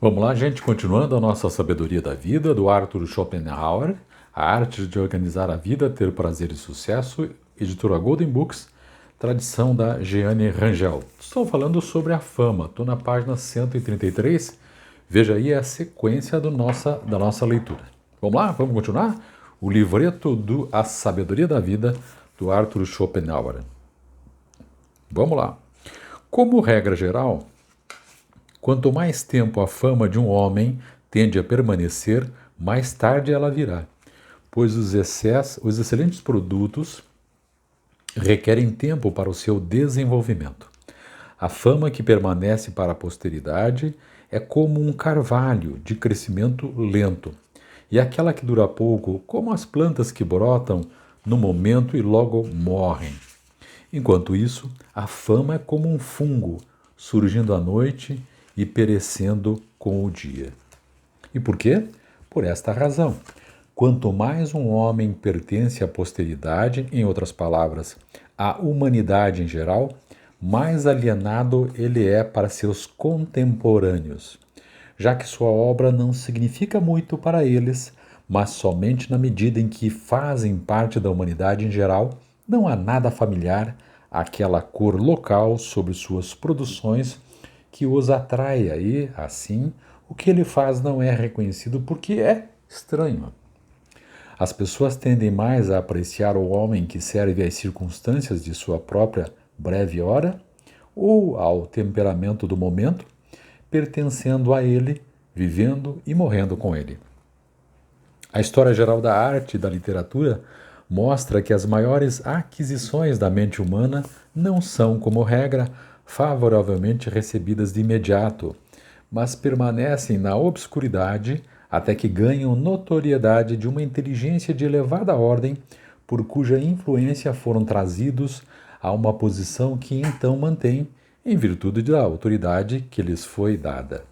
Vamos lá, gente, continuando a nossa sabedoria da vida, do Arthur Schopenhauer, A Arte de Organizar a Vida, Ter Prazer e Sucesso, editora Golden Books, tradição da Jeanne Rangel. Estou falando sobre a fama, estou na página 133, veja aí a sequência da nossa leitura. Vamos lá, vamos continuar? O livreto do A Sabedoria da Vida, do Arthur Schopenhauer. Vamos lá. Como regra geral, quanto mais tempo a fama de um homem tende a permanecer, mais tarde ela virá, pois os excelentes produtos requerem tempo para o seu desenvolvimento. A fama que permanece para a posteridade é como um carvalho de crescimento lento, e aquela que dura pouco, como as plantas que brotam no momento e logo morrem. Enquanto isso, a fama é como um fungo, surgindo à noite e perecendo com o dia. E por quê? Por esta razão. Quanto mais um homem pertence à posteridade, em outras palavras, à humanidade em geral, mais alienado ele é para seus contemporâneos, já que sua obra não significa muito para eles, mas somente na medida em que fazem parte da humanidade em geral, não há nada familiar àquela cor local sobre suas produções que os atraia e, assim, o que ele faz não é reconhecido porque é estranho. As pessoas tendem mais a apreciar o homem que serve às circunstâncias de sua própria breve hora ou ao temperamento do momento, pertencendo a ele, vivendo e morrendo com ele. A história geral da arte e da literatura mostra que as maiores aquisições da mente humana não são, como regra, favoravelmente recebidas de imediato, mas permanecem na obscuridade até que ganham notoriedade de uma inteligência de elevada ordem, por cuja influência foram trazidos a uma posição que então mantém, em virtude da autoridade que lhes foi dada.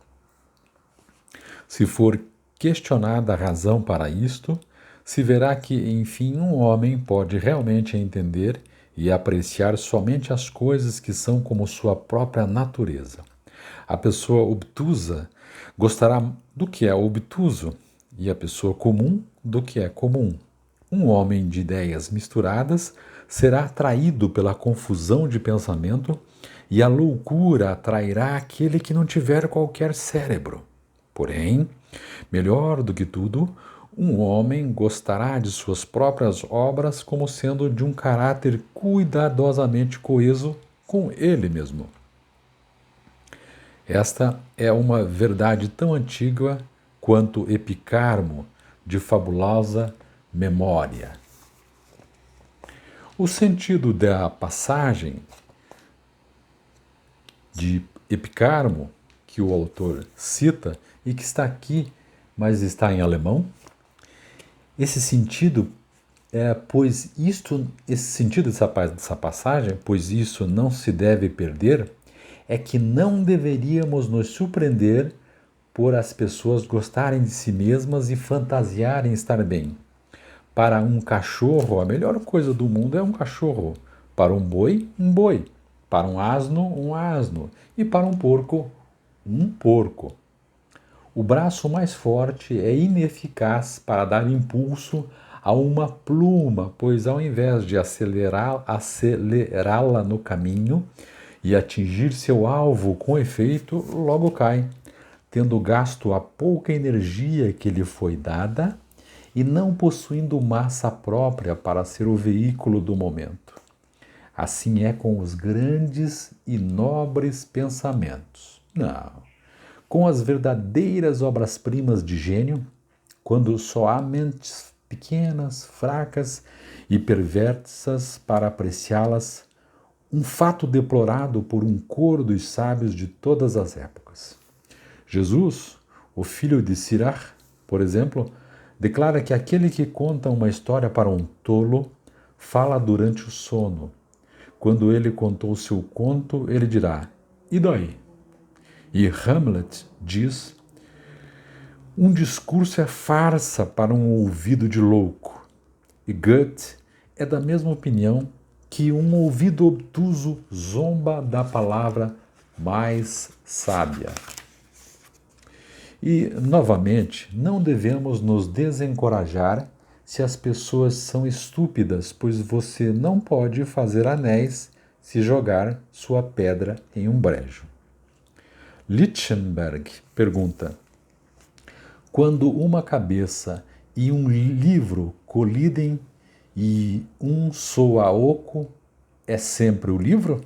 Se for questionada a razão para isto, se verá que, enfim, um homem pode realmente entender e apreciar somente as coisas que são como sua própria natureza. A pessoa obtusa gostará do que é obtuso e a pessoa comum do que é comum. Um homem de ideias misturadas será atraído pela confusão de pensamento e a loucura atrairá aquele que não tiver qualquer cérebro. Porém, melhor do que tudo, um homem gostará de suas próprias obras como sendo de um caráter cuidadosamente coeso com ele mesmo. Esta é uma verdade tão antiga quanto Epicarmo, de fabulosa memória. O sentido da passagem de Epicarmo, que o autor cita e que está aqui, mas está em alemão, esse sentido esse sentido dessa passagem, pois isso não se deve perder, é que não deveríamos nos surpreender por as pessoas gostarem de si mesmas e fantasiarem estar bem. Para um cachorro, a melhor coisa do mundo é um cachorro. Para um boi, um boi. Para um asno. E para um porco, um porco. O braço mais forte é ineficaz para dar impulso a uma pluma, pois ao invés de acelerá-la no caminho e atingir seu alvo com efeito, logo cai, tendo gasto a pouca energia que lhe foi dada e não possuindo massa própria para ser o veículo do momento. Assim é com os grandes e nobres pensamentos. Não. Com as verdadeiras obras-primas de gênio, quando só há mentes pequenas, fracas e perversas para apreciá-las, um fato deplorado por um coro dos sábios de todas as épocas. Jesus, o filho de Sirach, por exemplo, declara que aquele que conta uma história para um tolo fala durante o sono. Quando ele contou seu conto, ele dirá: "E daí?" E Hamlet diz: "Um discurso é farsa para um ouvido de louco." E Goethe é da mesma opinião que um ouvido obtuso zomba da palavra mais sábia. E, novamente, não devemos nos desencorajar se as pessoas são estúpidas, pois você não pode fazer anéis se jogar sua pedra em um brejo. Lichtenberg pergunta: quando uma cabeça e um livro colidem e um soa oco, é sempre o livro?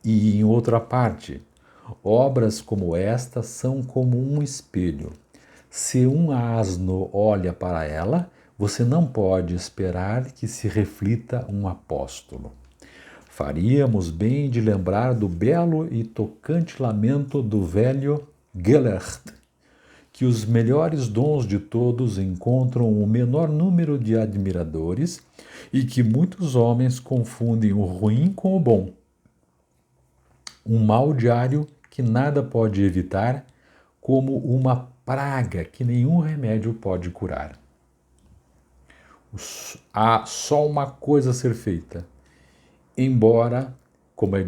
E em outra parte, obras como esta são como um espelho. Se um asno olha para ela, você não pode esperar que se reflita um apóstolo. Faríamos bem de lembrar do belo e tocante lamento do velho Gellert, que os melhores dons de todos encontram o menor número de admiradores e que muitos homens confundem o ruim com o bom. Um mal diário que nada pode evitar, como uma praga que nenhum remédio pode curar. Há só uma coisa a ser feita, embora como é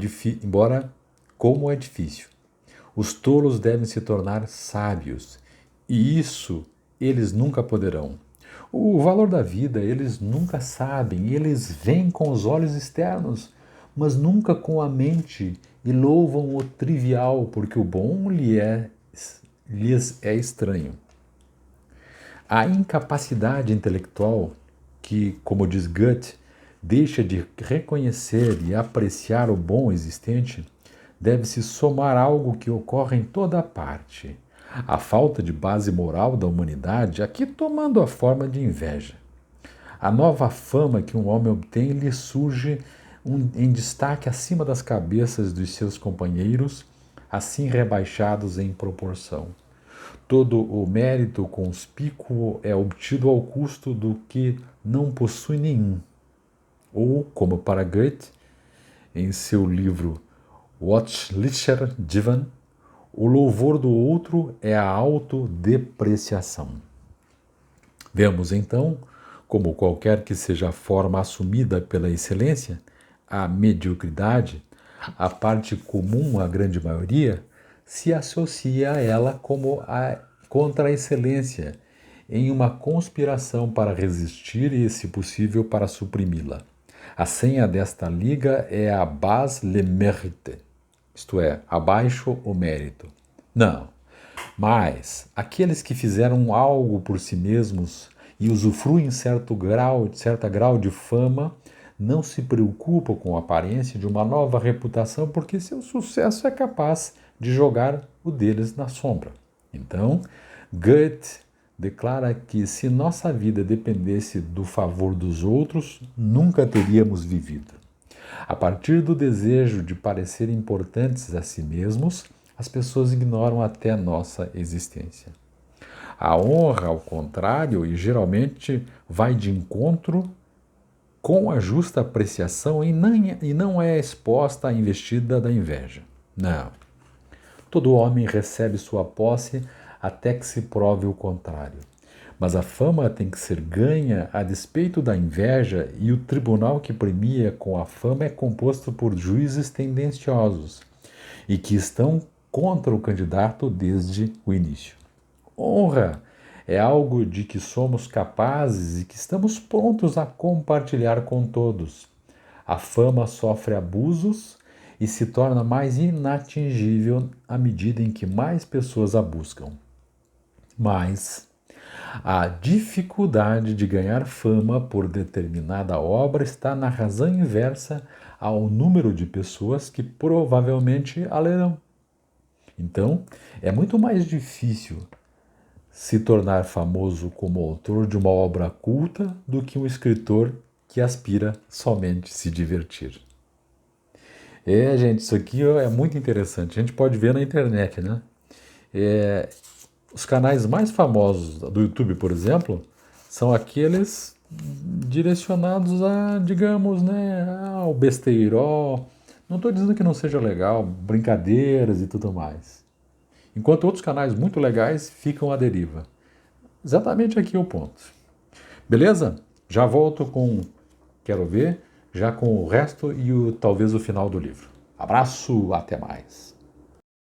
difícil. Os tolos devem se tornar sábios, e isso eles nunca poderão. O valor da vida eles nunca sabem, eles veem com os olhos externos, mas nunca com a mente, e louvam o trivial, porque o bom lhes é estranho. A incapacidade intelectual que, como diz Goethe, deixa de reconhecer e apreciar o bom existente, deve-se somar algo que ocorre em toda parte. A falta de base moral da humanidade, aqui tomando a forma de inveja. A nova fama que um homem obtém lhe surge em destaque acima das cabeças dos seus companheiros, assim rebaixados em proporção. Todo o mérito conspícuo é obtido ao custo do que não possui nenhum. Ou, como para Goethe, em seu livro Watschlicher Divan, o louvor do outro é a autodepreciação. Vemos então, como qualquer que seja a forma assumida pela excelência, a mediocridade, a parte comum à grande maioria, se associa a ela contra a excelência, em uma conspiração para resistir e, se possível, para suprimi-la. A senha desta liga é a bas le mérite, isto é, abaixo o mérito. Não, mas aqueles que fizeram algo por si mesmos e usufruem certa grau de fama, não se preocupam com a aparência de uma nova reputação, porque seu sucesso é capaz de jogar o deles na sombra. Então, Goethe declara que se nossa vida dependesse do favor dos outros, nunca teríamos vivido. A partir do desejo de parecer importantes a si mesmos, as pessoas ignoram até nossa existência. A honra, ao contrário, e geralmente vai de encontro com a justa apreciação e não é exposta à investida da inveja. Não. Todo homem recebe sua posse até que se prove o contrário. Mas a fama tem que ser ganha a despeito da inveja, e o tribunal que premia com a fama é composto por juízes tendenciosos e que estão contra o candidato desde o início. Honra é algo de que somos capazes e que estamos prontos a compartilhar com todos. A fama sofre abusos e se torna mais inatingível à medida em que mais pessoas a buscam. Mas a dificuldade de ganhar fama por determinada obra está na razão inversa ao número de pessoas que provavelmente a lerão. Então, é muito mais difícil se tornar famoso como autor de uma obra culta do que um escritor que aspira somente se divertir. Gente, isso aqui é muito interessante. A gente pode ver na internet, né? Os canais mais famosos do YouTube, por exemplo, são aqueles direcionados a, digamos, né, ao besteirol. Não estou dizendo que não seja legal, brincadeiras e tudo mais. Enquanto outros canais muito legais ficam à deriva. Exatamente aqui é o ponto. Beleza? Já volto com Quero Ver, já com o resto e talvez o final do livro. Abraço, até mais.